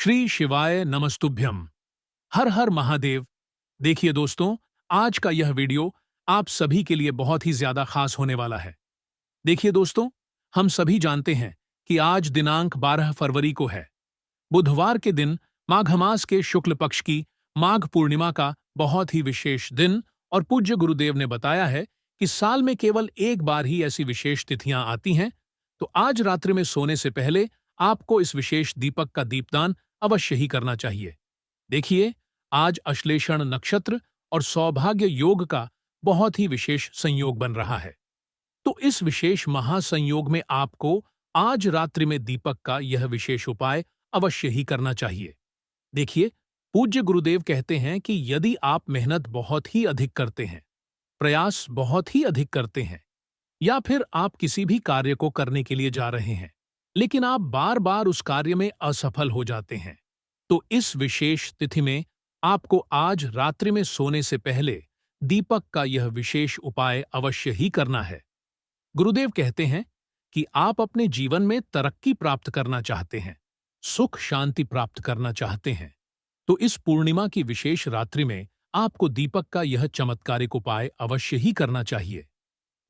श्री शिवाय नमस्तुभ्यम। हर हर महादेव। देखिए दोस्तों, आज का यह वीडियो आप सभी के लिए बहुत ही ज्यादा खास होने वाला है। देखिए दोस्तों, हम सभी जानते हैं कि आज दिनांक 12 फरवरी को है। बुधवार के दिन माघ मास के शुक्ल पक्ष की माघ पूर्णिमा का बहुत ही विशेष दिन, और पूज्य गुरुदेव ने बताया है कि साल में केवल एक बार ही ऐसी विशेष तिथियां आती हैं। तो आज रात्रि में सोने से पहले आपको इस विशेष दीपक का दीपदान अवश्य ही करना चाहिए। देखिए, आज अश्लेषण नक्षत्र और सौभाग्य योग का बहुत ही विशेष संयोग बन रहा है। तो इस विशेष महासंयोग में आपको आज रात्रि में दीपक का यह विशेष उपाय अवश्य ही करना चाहिए। देखिए, पूज्य गुरुदेव कहते हैं कि यदि आप मेहनत बहुत ही अधिक करते हैं, प्रयास बहुत ही अधिक करते हैं, या फिर आप किसी भी कार्य को करने के लिए जा रहे हैं, लेकिन आप बार बार उस कार्य में असफल हो जाते हैं, तो इस विशेष तिथि में आपको आज रात्रि में सोने से पहले दीपक का यह विशेष उपाय अवश्य ही करना है। गुरुदेव कहते हैं कि आप अपने जीवन में तरक्की प्राप्त करना चाहते हैं, सुख शांति प्राप्त करना चाहते हैं, तो इस पूर्णिमा की विशेष रात्रि में आपको दीपक का यह चमत्कारिक उपाय अवश्य ही करना चाहिए।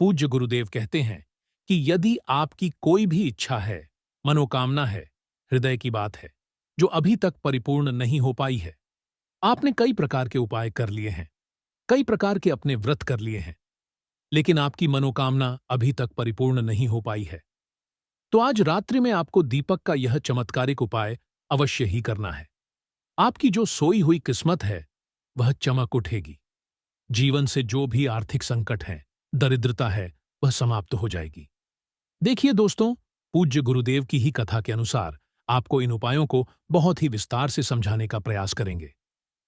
पूज्य गुरुदेव कहते हैं कि यदि आपकी कोई भी इच्छा है, मनोकामना है, हृदय की बात है, जो अभी तक परिपूर्ण नहीं हो पाई है, आपने कई प्रकार के उपाय कर लिए हैं, कई प्रकार के अपने व्रत कर लिए हैं, लेकिन आपकी मनोकामना अभी तक परिपूर्ण नहीं हो पाई है, तो आज रात्रि में आपको दीपक का यह चमत्कारिक उपाय अवश्य ही करना है। आपकी जो सोई हुई किस्मत है वह चमक उठेगी। जीवन से जो भी आर्थिक संकट है, दरिद्रता है, वह समाप्त हो जाएगी। देखिए दोस्तों, पूज्य गुरुदेव की ही कथा के अनुसार आपको इन उपायों को बहुत ही विस्तार से समझाने का प्रयास करेंगे,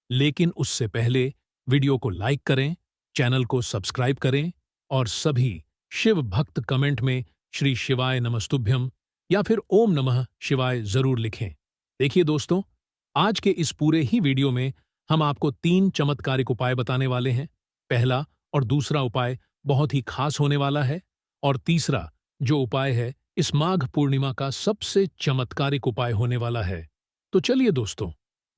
लेकिन उससे पहले वीडियो को लाइक करें, चैनल को सब्सक्राइब करें और सभी शिव भक्त कमेंट में श्री शिवाय नमस्तुभ्यम या फिर ओम नमः शिवाय जरूर लिखें। देखिए दोस्तों, आज के इस पूरे ही वीडियो में हम आपको 3 चमत्कारिक उपाय बताने वाले हैं। पहला और दूसरा उपाय बहुत ही खास होने वाला है, और तीसरा जो उपाय है इस माघ पूर्णिमा का सबसे चमत्कारिक उपाय होने वाला है। तो चलिए दोस्तों,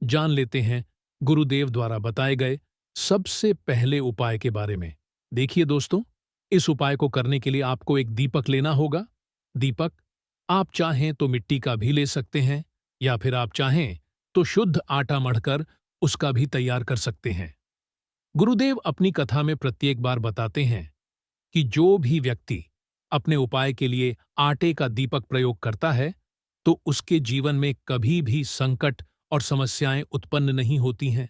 जान लेते हैं गुरुदेव द्वारा बताए गए सबसे पहले उपाय के बारे में। देखिए दोस्तों, इस उपाय को करने के लिए आपको एक दीपक लेना होगा। दीपक आप चाहें तो मिट्टी का भी ले सकते हैं, या फिर आप चाहें तो शुद्ध आटा मढ़कर उसका भी तैयार कर सकते हैं। गुरुदेव अपनी कथा में प्रत्येक बार बताते हैं कि जो भी व्यक्ति अपने उपाय के लिए आटे का दीपक प्रयोग करता है, तो उसके जीवन में कभी भी संकट और समस्याएं उत्पन्न नहीं होती हैं,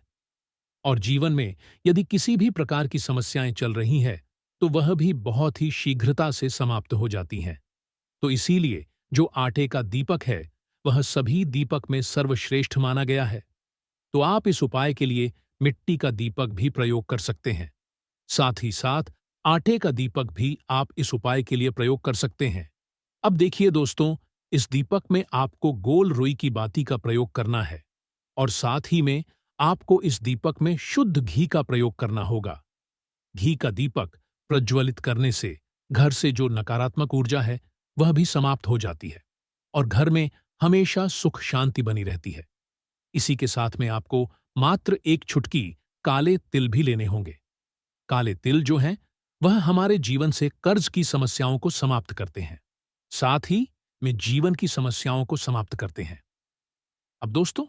और जीवन में यदि किसी भी प्रकार की समस्याएं चल रही हैं, तो वह भी बहुत ही शीघ्रता से समाप्त हो जाती हैं। तो इसीलिए जो आटे का दीपक है वह सभी दीपक में सर्वश्रेष्ठ माना गया है। तो आप इस उपाय के लिए मिट्टी का दीपक भी प्रयोग कर सकते हैं। साथ ही साथ आटे का दीपक भी आप इस उपाय के लिए प्रयोग कर सकते हैं। अब देखिए दोस्तों, इस दीपक में आपको गोल रुई की बाती का प्रयोग करना है, और साथ ही में आपको इस दीपक में शुद्ध घी का प्रयोग करना होगा। घी का दीपक प्रज्वलित करने से घर से जो नकारात्मक ऊर्जा है वह भी समाप्त हो जाती है, और घर में हमेशा सुख शांति बनी रहती है। इसी के साथ में आपको मात्र एक चुटकी काले तिल भी लेने होंगे। काले तिल जो हैं वह हमारे जीवन से कर्ज की समस्याओं को समाप्त करते हैं, साथ ही में जीवन की समस्याओं को समाप्त करते हैं। अब दोस्तों,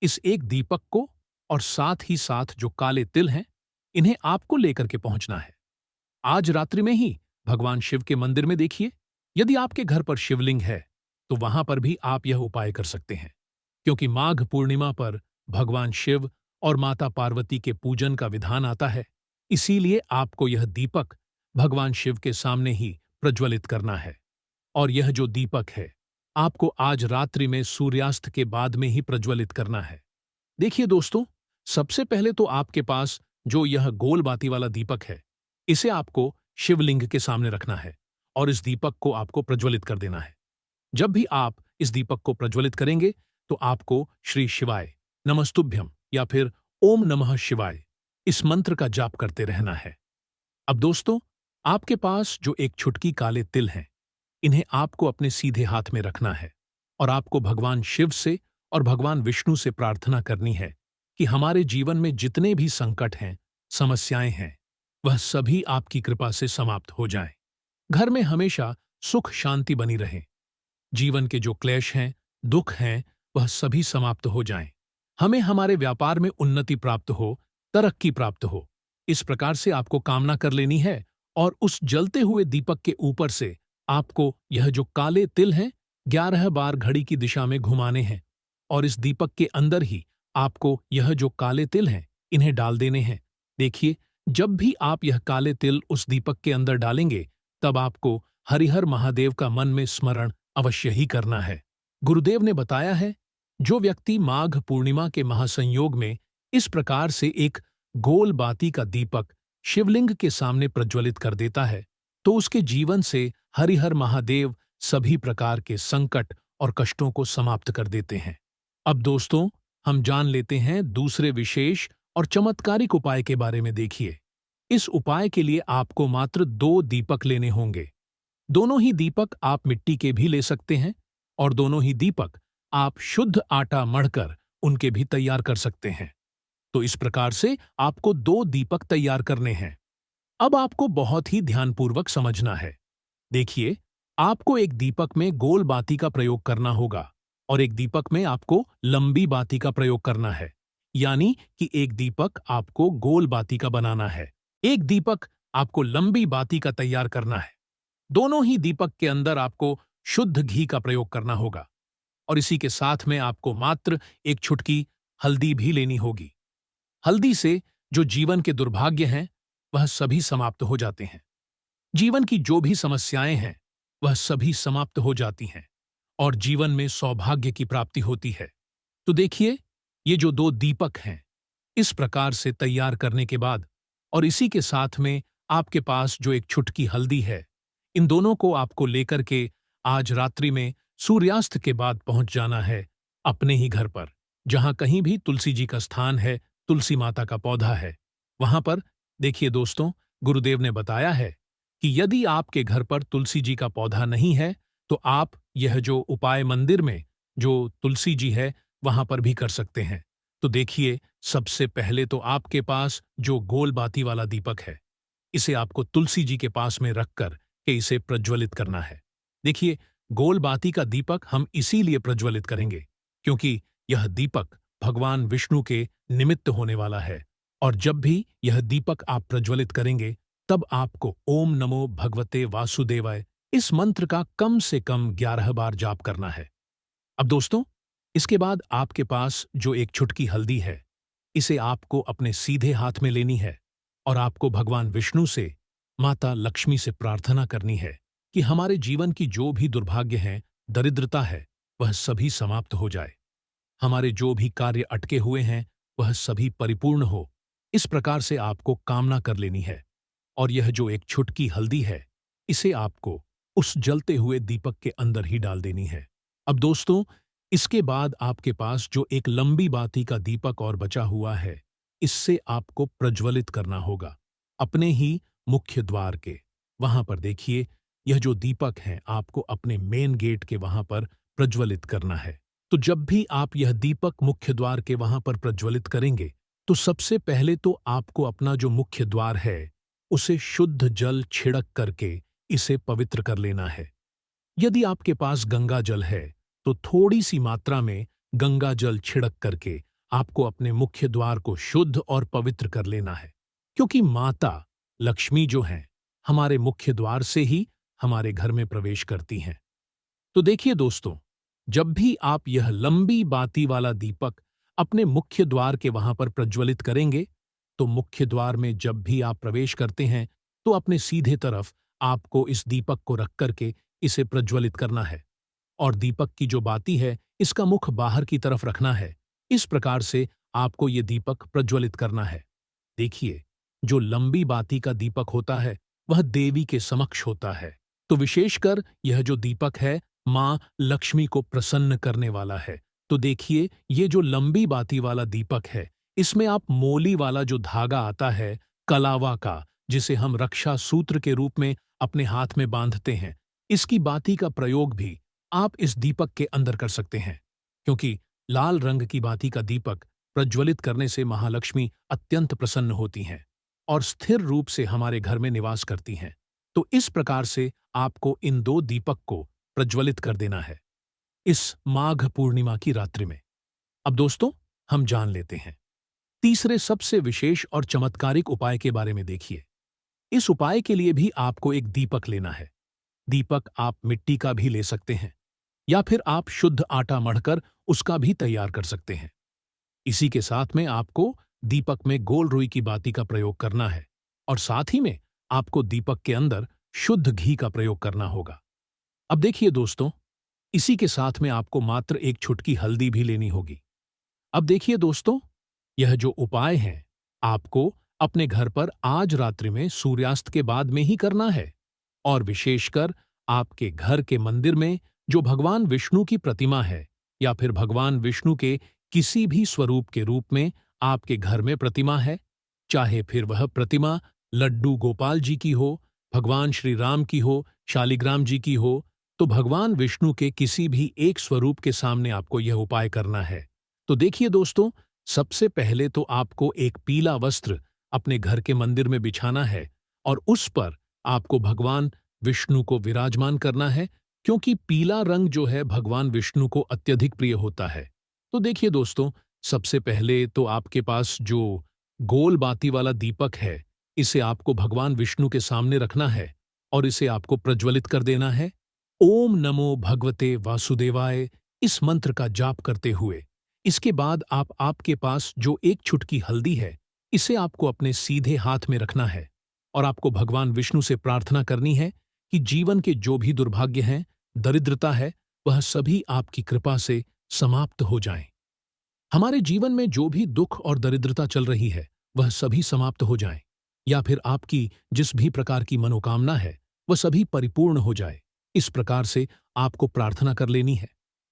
इस एक दीपक को और साथ ही साथ जो काले तिल हैं, इन्हें आपको लेकर के पहुंचना है। आज रात्रि में ही भगवान शिव के मंदिर में देखिए, यदि आपके घर पर शिवलिंग है तो वहां पर भी आप यह उपाय कर सकते हैं, क्योंकि माघ पूर्णिमा पर भगवान शिव और माता पार्वती के पूजन का विधान आता है। इसीलिए आपको यह दीपक भगवान शिव के सामने ही प्रज्वलित करना है, और यह जो दीपक है आपको आज रात्रि में सूर्यास्त के बाद में ही प्रज्वलित करना है। देखिए दोस्तों, सबसे पहले तो आपके पास जो यह गोल बाती वाला दीपक है, इसे आपको शिवलिंग के सामने रखना है, और इस दीपक को आपको प्रज्वलित कर देना है। जब भी आप इस दीपक को प्रज्वलित करेंगे तो आपको श्री शिवाय नमस्तुभ्यम या फिर ओम नमः शिवाय इस मंत्र का जाप करते रहना है। अब दोस्तों, आपके पास जो एक चुटकी काले तिल हैं, इन्हें आपको अपने सीधे हाथ में रखना है, और आपको भगवान शिव से और भगवान विष्णु से प्रार्थना करनी है कि हमारे जीवन में जितने भी संकट हैं, समस्याएं हैं, वह सभी आपकी कृपा से समाप्त हो जाएं। घर में हमेशा सुख शांति बनी रहे। जीवन के जो क्लेश हैं, दुख हैं, वह सभी समाप्त हो जाएं। हमें हमारे व्यापार में उन्नति प्राप्त हो, तरक्की प्राप्त हो। इस प्रकार से आपको कामना कर लेनी है और उस जलते हुए दीपक के ऊपर से आपको यह जो काले तिल हैं 11 बार घड़ी की दिशा में घुमाने हैं और इस दीपक के अंदर ही आपको यह जो काले तिल हैं इन्हें डाल देने हैं। देखिए, जब भी आप यह काले तिल उस दीपक के अंदर डालेंगे तब आपको हरिहर महादेव का मन में स्मरण अवश्य ही करना है। गुरुदेव ने बताया है, जो व्यक्ति माघ पूर्णिमा के महासंयोग में इस प्रकार से एक गोल बाती का दीपक शिवलिंग के सामने प्रज्वलित कर देता है तो उसके जीवन से हरिहर महादेव सभी प्रकार के संकट और कष्टों को समाप्त कर देते हैं। अब दोस्तों, हम जान लेते हैं दूसरे विशेष और चमत्कारिक उपाय के बारे में। देखिए, इस उपाय के लिए आपको मात्र 2 दीपक लेने होंगे। दोनों ही दीपक आप मिट्टी के भी ले सकते हैं और दोनों ही दीपक आप शुद्ध आटा मढ़कर उनके भी तैयार कर सकते हैं। तो इस प्रकार से आपको 2 दीपक तैयार करने हैं। अब आपको बहुत ही ध्यानपूर्वक समझना है। देखिए, आपको एक दीपक में गोल बाती का प्रयोग करना होगा और एक दीपक में आपको लंबी बाती का प्रयोग करना है। यानी कि एक दीपक आपको गोल बाती का बनाना है, एक दीपक आपको लंबी बाती का तैयार करना है। दोनों ही दीपक के अंदर आपको शुद्ध घी का प्रयोग करना होगा और इसी के साथ में आपको मात्र एक चुटकी हल्दी भी लेनी होगी। हल्दी से जो जीवन के दुर्भाग्य हैं वह सभी समाप्त हो जाते हैं। जीवन की जो भी समस्याएं हैं वह सभी समाप्त हो जाती हैं और जीवन में सौभाग्य की प्राप्ति होती है। तो देखिए, ये जो 2 दीपक हैं इस प्रकार से तैयार करने के बाद और इसी के साथ में आपके पास जो एक चुटकी हल्दी है, इन दोनों को आपको लेकर के आज रात्रि में सूर्यास्त के बाद पहुंच जाना है अपने ही घर पर, जहां कहीं भी तुलसी जी का स्थान है, तुलसी माता का पौधा है, वहां पर। देखिए दोस्तों, गुरुदेव ने बताया है कि यदि आपके घर पर तुलसी जी का पौधा नहीं है तो आप यह जो उपाय मंदिर में जो तुलसी जी है वहां पर भी कर सकते हैं। तो देखिए, सबसे पहले तो आपके पास जो गोल बाती वाला दीपक है, इसे आपको तुलसी जी के पास में रखकर के इसे प्रज्वलित करना है। देखिए, गोल बाती का दीपक हम इसीलिए प्रज्वलित करेंगे क्योंकि यह दीपक भगवान विष्णु के निमित्त होने वाला है और जब भी यह दीपक आप प्रज्वलित करेंगे तब आपको ओम नमो भगवते वासुदेवाय इस मंत्र का कम से कम 11 बार जाप करना है। अब दोस्तों, इसके बाद आपके पास जो एक चुटकी हल्दी है, इसे आपको अपने सीधे हाथ में लेनी है और आपको भगवान विष्णु से, माता लक्ष्मी से प्रार्थना करनी है कि हमारे जीवन की जो भी दुर्भाग्य हैं, दरिद्रता है, वह सभी समाप्त हो जाए। हमारे जो भी कार्य अटके हुए हैं वह सभी परिपूर्ण हो। इस प्रकार से आपको कामना कर लेनी है और यह जो एक चुटकी हल्दी है इसे आपको उस जलते हुए दीपक के अंदर ही डाल देनी है। अब दोस्तों, इसके बाद आपके पास जो एक लंबी बाती का दीपक और बचा हुआ है, इससे आपको प्रज्वलित करना होगा अपने ही मुख्य द्वार के। वहां पर देखिए, यह जो दीपक है आपको अपने मेन गेट के वहां पर प्रज्वलित करना है। तो जब भी आप यह दीपक मुख्य द्वार के वहां पर प्रज्वलित करेंगे तो सबसे पहले तो आपको अपना जो मुख्य द्वार है उसे शुद्ध जल छिड़क करके इसे पवित्र कर लेना है। यदि आपके पास गंगा जल है तो थोड़ी सी मात्रा में गंगा जल छिड़क करके आपको अपने मुख्य द्वार को शुद्ध और पवित्र कर लेना है, क्योंकि माता लक्ष्मी जो हैं हमारे मुख्य द्वार से ही हमारे घर में प्रवेश करती हैं। तो देखिए दोस्तों, जब भी आप यह लंबी बाती वाला दीपक अपने मुख्य द्वार के वहां पर प्रज्वलित करेंगे तो मुख्य द्वार में जब भी आप प्रवेश करते हैं तो अपने सीधे तरफ आपको इस दीपक को रख करके इसे प्रज्वलित करना है और दीपक की जो बाती है इसका मुख बाहर की तरफ रखना है। इस प्रकार से आपको ये दीपक प्रज्वलित करना है। देखिए, जो लंबी बाती का दीपक होता है वह देवी के समक्ष होता है, तो विशेषकर यह जो दीपक है माँ लक्ष्मी को प्रसन्न करने वाला है। तो देखिए, ये जो लंबी बाती वाला दीपक है इसमें आप मोली वाला जो धागा आता है कलावा का, जिसे हम रक्षा सूत्र के रूप में अपने हाथ में बांधते हैं, इसकी बाती का प्रयोग भी आप इस दीपक के अंदर कर सकते हैं, क्योंकि लाल रंग की बाती का दीपक प्रज्वलित करने से महालक्ष्मी अत्यंत प्रसन्न होती हैं और स्थिर रूप से हमारे घर में निवास करती हैं। तो इस प्रकार से आपको इन दो दीपक को प्रज्वलित कर देना है इस माघ पूर्णिमा की रात्रि में। अब दोस्तों, हम जान लेते हैं तीसरे सबसे विशेष और चमत्कारिक उपाय के बारे में। देखिए, इस उपाय के लिए भी आपको एक दीपक लेना है। दीपक आप मिट्टी का भी ले सकते हैं या फिर आप शुद्ध आटा मढ़कर उसका भी तैयार कर सकते हैं। इसी के साथ में आपको दीपक में गोल रुई की बाती का प्रयोग करना है और साथ ही में आपको दीपक के अंदर शुद्ध घी का प्रयोग करना होगा। अब देखिए दोस्तों, इसी के साथ में आपको मात्र एक चुटकी हल्दी भी लेनी होगी। अब देखिए दोस्तों, यह जो उपाय है आपको अपने घर पर आज रात्रि में सूर्यास्त के बाद में ही करना है और विशेषकर आपके घर के मंदिर में जो भगवान विष्णु की प्रतिमा है या फिर भगवान विष्णु के किसी भी स्वरूप के रूप में आपके घर में प्रतिमा है, चाहे फिर वह प्रतिमा लड्डू गोपाल जी की हो, भगवान श्री राम की हो, शालिग्राम जी की हो, तो भगवान विष्णु के किसी भी एक स्वरूप के सामने आपको यह उपाय करना है। तो देखिए दोस्तों, सबसे पहले तो आपको एक पीला वस्त्र अपने घर के मंदिर में बिछाना है और उस पर आपको भगवान विष्णु को विराजमान करना है, क्योंकि पीला रंग जो है भगवान विष्णु को अत्यधिक प्रिय होता है। तो देखिए दोस्तों, सबसे पहले तो आपके पास जो गोल बाती वाला दीपक है, इसे आपको भगवान विष्णु के सामने रखना है और इसे आपको प्रज्वलित कर देना है। ओम नमो भगवते वासुदेवाय इस मंत्र का जाप करते हुए इसके बाद आपके पास जो एक चुटकी हल्दी है, इसे आपको अपने सीधे हाथ में रखना है और आपको भगवान विष्णु से प्रार्थना करनी है कि जीवन के जो भी दुर्भाग्य हैं, दरिद्रता है, वह सभी आपकी कृपा से समाप्त हो जाएं। हमारे जीवन में जो भी दुख और दरिद्रता चल रही है, वह सभी समाप्त हो जाएं, या फिर आपकी जिस भी प्रकार की मनोकामना है, वह सभी परिपूर्ण हो जाए। इस प्रकार से आपको प्रार्थना कर लेनी है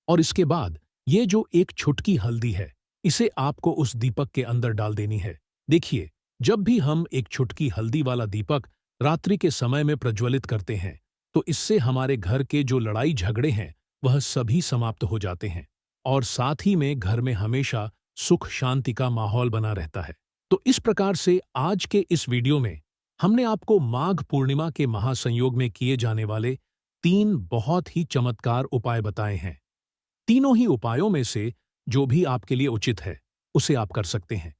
और इसके बाद ये जो एक चुटकी हल्दी है, इसे आपको उस दीपक के अंदर डाल देनी है। देखिए, जब भी हम एक चुटकी हल्दी वाला दीपक रात्रि के समय में प्रज्वलित करते हैं, तो इससे हमारे घर के जो लड़ाई झगड़े हैं, वह सभी समाप्त हो जाते हैं और साथ ही में घर में हमेशा सुख शांति का माहौल बना रहता है। तो इस प्रकार से आज के इस वीडियो में हमने आपको माघ पूर्णिमा के महासंयोग में किए जाने वाले 3 बहुत ही चमत्कार उपाय बताए हैं। तीनों ही उपायों में से जो भी आपके लिए उचित है, उसे आप कर सकते हैं।